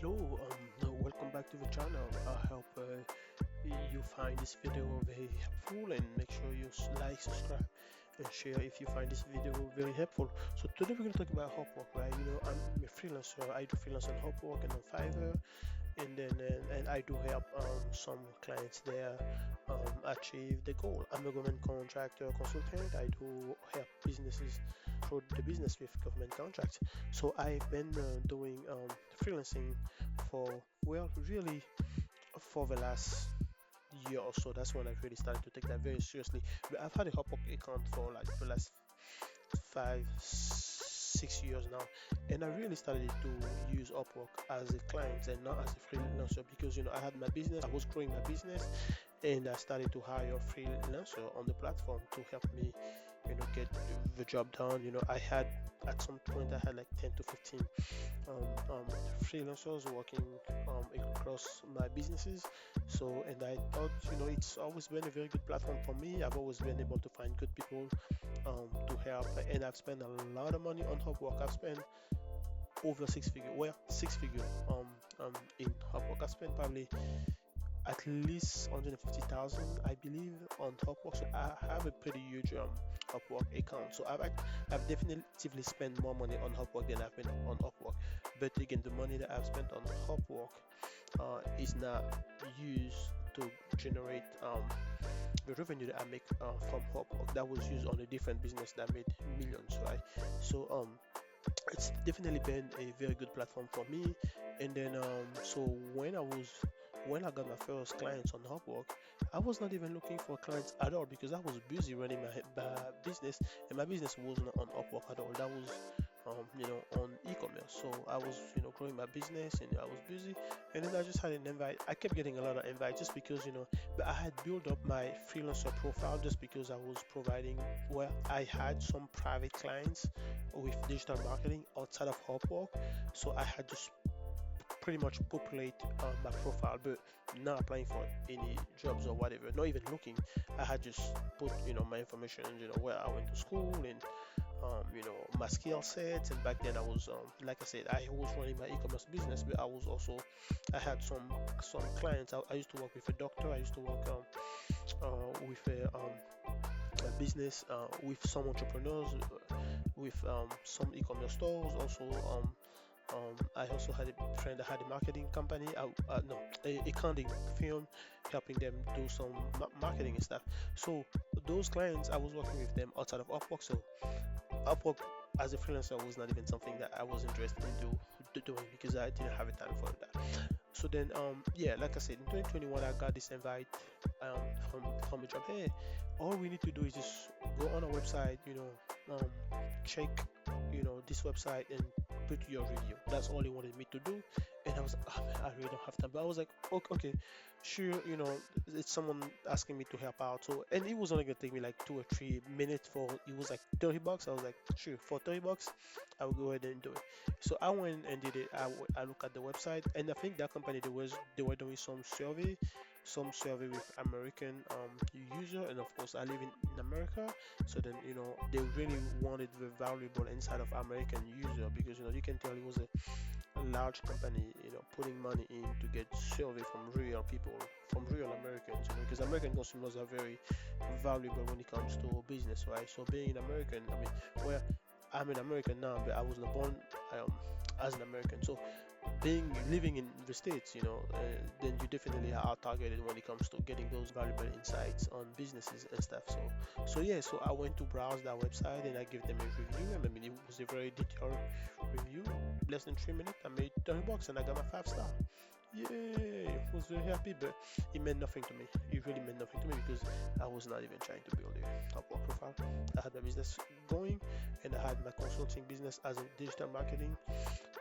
Hello, welcome back to the channel. I hope you find this video very helpful, and make sure you like, subscribe, and share if you find this video very helpful. So today we're going to talk about Upwork, right? I'm a freelancer. I do freelance on Upwork and on Fiverr, and I do help some clients there achieve the goal. I'm a government contractor consultant. I do help businesses through the business with government contracts. So I've been doing freelancing for, well, really for the last year or so. That's when I really started to take that very seriously. But I've had a Upwork account for like the last 5, 6 years now, and I really started to use Upwork as a client and not as a freelancer because I had my business, I was growing my business, and I started to hire a freelancer on the platform to help me, get the job done. I had at some point I had like 10 to 15 freelancers working across my businesses. So, and I thought, it's always been a very good platform for me. I've always been able to find good people to help, and I've spent a lot of money on Upwork. I've spent over six figure in Upwork. I spent probably at least 150,000, I believe, on Upwork. So I have a pretty huge Upwork account. So I've definitively spent more money on Upwork than I've been on Upwork. But again, the money that I've spent on Upwork is not used to generate the revenue that I make from Upwork. That was used on a different business that made millions, right? So it's definitely been a very good platform for me. And then so when I got my first clients on Upwork, I was not even looking for clients at all because I was busy running my business, and my business wasn't on Upwork at all. That was on e-commerce. So I was growing my business, and I was busy. And then I just had an invite. I kept getting a lot of invites just because but I had built up my freelancer profile just because I was providing, well, I had some private clients with digital marketing outside of Upwork. So I had just pretty much populate my profile, but not applying for any jobs or whatever, not even looking. I had just put my information, where I went to school, and my skill sets. And back then I was like I said, I was running my e-commerce business, but I had some clients. I used to work with a doctor. I used to work with a business with some entrepreneurs, with some e-commerce stores also. I also had a friend that had a marketing company, no, a accounting firm, helping them do some marketing and stuff. So those clients, I was working with them outside of Upwork. So Upwork as a freelancer was not even something that I was interested in doing because I didn't have a time for that. So then, yeah, like I said, in 2021, I got this invite from a job. Hey, all we need to do is just go on our website, check, this website, and put your review. That's all they wanted me to do. And I was like, oh man, I really don't have time. But I was like, okay, sure, it's someone asking me to help out. So, and it was only gonna take me like 2 or 3 minutes for, it was like $30. I was like, sure, for $30, I will go ahead and do it. So I went and did it. I looked at the website, and I think that company, they were doing some survey with American user, and of course I live in America. So then they really wanted the valuable inside of American user because you can tell it was a large company, putting money in to get survey from real people, from real Americans, because American consumers are very valuable when it comes to business, right? So being an American, I mean, well, I'm an American now, but I was not born as an American. So living in the States, then you definitely are targeted when it comes to getting those valuable insights on businesses and stuff. So yeah, so I went to browse that website, and I gave them a review. I mean, it was a very detailed review. Less than 3 minutes, I made $30, and I got my 5 star. Yay! I was very happy, but it meant nothing to me. It really meant nothing to me because I was not even trying to build a Upwork profile. I had my business going, and I had my consulting business as a digital marketing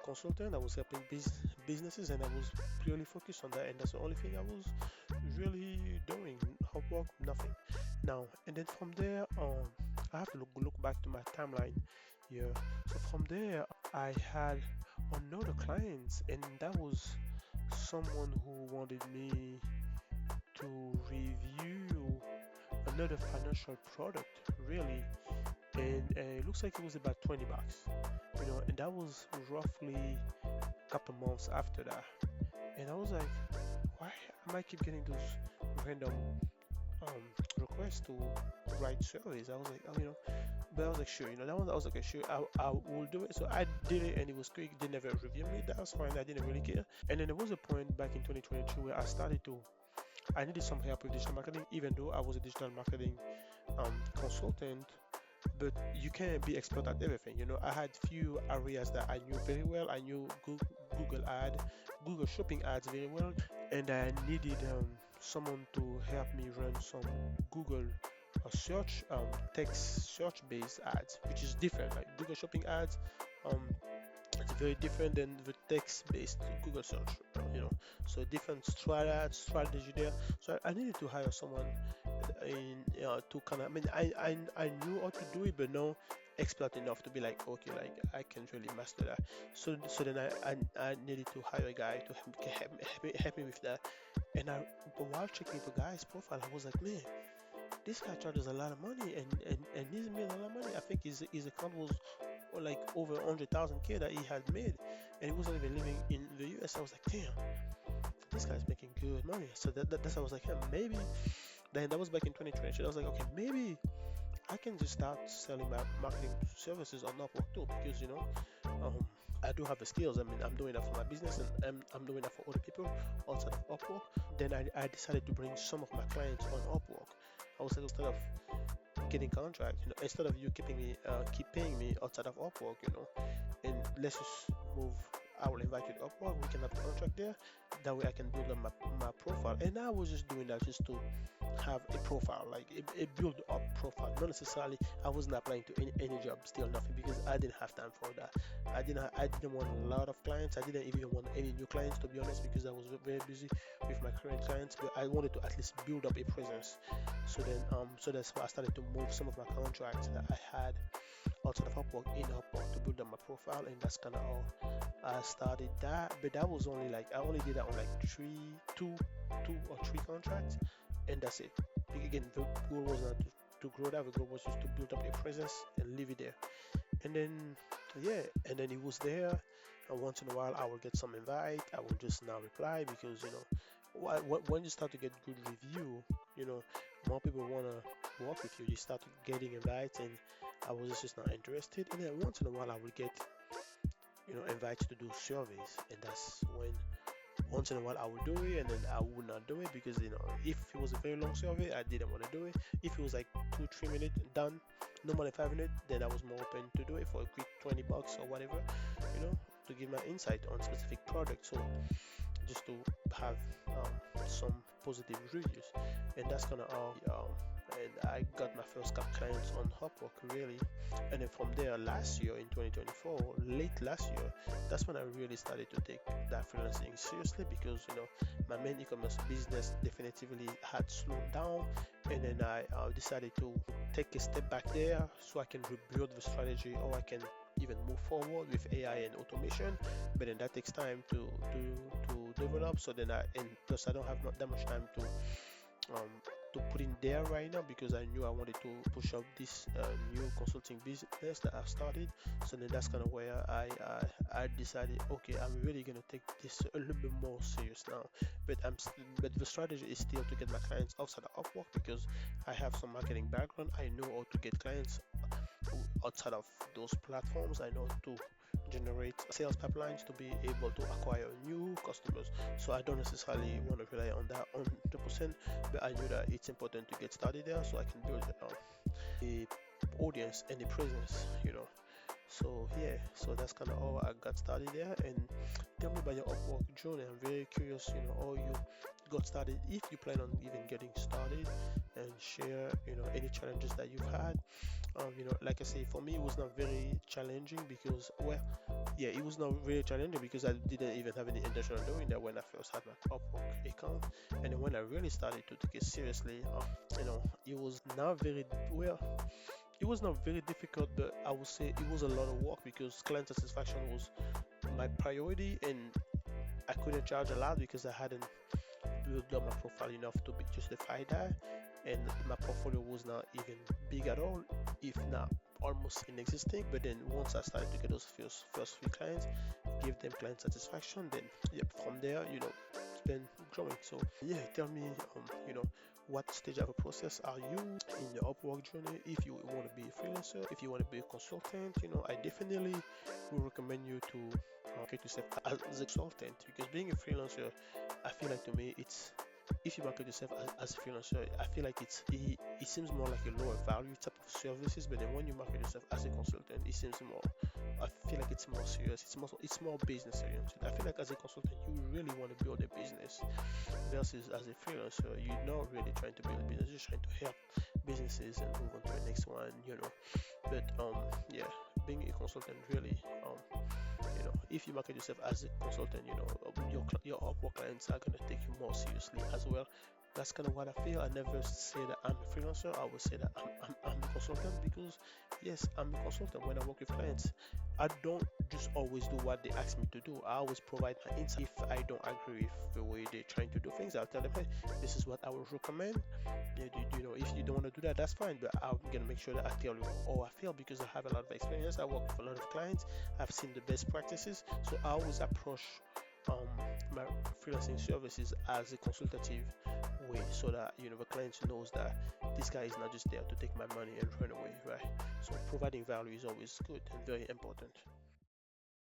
consultant. I was helping businesses, and I was purely focused on that, and that's the only thing I was really doing. Upwork, nothing. Now, and then from there, I have to look back to my timeline here. So from there, I had another client, and that was someone who wanted me to review another financial product, really. and it looks like it was about $20, and that was roughly a couple months after that. And I was like, why am I keep getting those random um, requests to write surveys? I was like, oh, but I was like, sure, that one, I was like, okay, sure, I will do it. So I did it, and it was quick. They never reviewed me. That was fine. I didn't really care. And then there was a point back in 2022 where I needed some help with digital marketing, even though I was a digital marketing consultant. But you can't be expert at everything. I had few areas that I knew very well. I knew Google Shopping ads very well, and I needed someone to help me run some Google search text search based ads, which is different. Like Google Shopping ads, um, it's very different than the text based Google search. So different strategy there. So I needed to hire someone to kind of. I mean, I knew how to do it, but no expert enough to be like, okay, like I can really master that. So then I needed to hire a guy to help me with that. And but while checking the guy's profile, I was like, man, this guy charges a lot of money, and he's made a lot of money. I think his account was like over 100,000 K that he had made, and he wasn't even living in the US. I was like, damn, this guy's making good money. So that's why I was like, hey, maybe. Then that was back in 2020. So I was like, okay, maybe I can just start selling my marketing services on Upwork too, because um, I do have the skills. I mean, I'm doing that for my business, and I'm doing that for other people outside of Upwork. Then I decided to bring some of my clients on Upwork. I was like, instead of getting contract, instead of you keep paying me outside of Upwork, and let's just move. I will invite you to Upwork. We can have a contract there. That way, I can build up my profile. And I was just doing that just to have a profile, like a build up profile. Not necessarily, I wasn't applying to any job, still nothing, because I didn't have time for that. I didn't want a lot of clients. I didn't even want any new clients, to be honest, because I was very busy with my current clients. But I wanted to at least build up a presence. So that's why I started to move some of my contracts that I had outside of Upwork in Upwork to build up my profile, and that's kind of how I started that. But that was only like I only did that on like two or three contracts, and that's it. Again, the goal was not to grow that. The goal was just to build up a presence and leave it there. And then yeah, and then it was there. And once in a while, I will get some invite. I will just now reply because when you start to get good review, more people wanna work with you. You start getting invites, and I was just not interested. And then once in a while, I will get invites to do surveys, and that's when once in a while I would do it, and then I would not do it because if it was a very long survey, I didn't want to do it. If it was like 2-3 minutes done, no more than 5 minutes, then I was more open to do it for a quick $20 or whatever, to give my insight on specific products. So just to have some positive reviews, and that's kind of how and I got my first clients on Upwork really. And then from there, last year in 2024, late last year, that's when I really started to take that freelancing seriously, because my main e-commerce business definitively had slowed down. And then I decided to take a step back there so I can rebuild the strategy, or I can even move forward with AI and automation. But then that takes time to develop. So then and plus I don't have not that much time to put in there right now, because I knew I wanted to push out this new consulting business that I've started. So then that's kind of where I decided, okay, I'm really gonna take this a little bit more serious now. But the strategy is still to get my clients outside of Upwork, because I have some marketing background. I know how to get clients outside of those platforms. I know to generate sales pipelines to be able to acquire new customers. So I don't necessarily want to rely on that 100%, but I knew that it's important to get started there so I can build the audience and the presence. So yeah, so that's kind of how I got started there. And tell me about your Upwork journey. I'm very curious, how you got started, if you plan on even getting started, and share, any challenges that you've had. Like I say, for me, it was not very challenging because, well, yeah, it was not really challenging because I didn't even have any intention of doing that when I first had my Upwork account. And then when I really started to take it seriously, it was not very well. It was not very difficult, but I would say it was a lot of work because client satisfaction was my priority, and I couldn't charge a lot because I hadn't built up my profile enough to justify that, and my portfolio was not even big at all, if not almost inexistent. But then once I started to get those first few clients, give them client satisfaction, then yep, from there, it's been growing. So yeah, tell me, what stage of a process are you in your Upwork journey? If you want to be a freelancer, if you want to be a consultant, I definitely will recommend you to market yourself as a consultant, because being a freelancer, I feel like, to me, it's, if you market yourself as a freelancer, I feel like it seems more like a lower value type of services. But then when you market yourself as a consultant, it seems more, I feel like it's more serious. It's more business oriented. I feel like as a consultant, you really want to build a business, versus as a freelancer, you're not really trying to build a business, you're just trying to help businesses and move on to the next one. But yeah, being a consultant really, if you market yourself as a consultant, your Upwork clients are gonna take you more seriously as well. That's kind of what I feel. I never say that I'm a freelancer. I would say that I'm a consultant, because yes, I'm a consultant. When I work with clients, I don't just always do what they ask me to do. I always provide my insight. If I don't agree with the way they're trying to do things, I'll tell them, hey, this is what I would recommend. Yeah, if you don't want to do that, that's fine. But I'm gonna make sure that I tell you how I feel, because I have a lot of experience. I work with a lot of clients. I've seen the best practices, so I always approach um, my freelancing services as a consultative way, so that the client knows that this guy is not just there to take my money and run away, right? So providing value is always good and very important.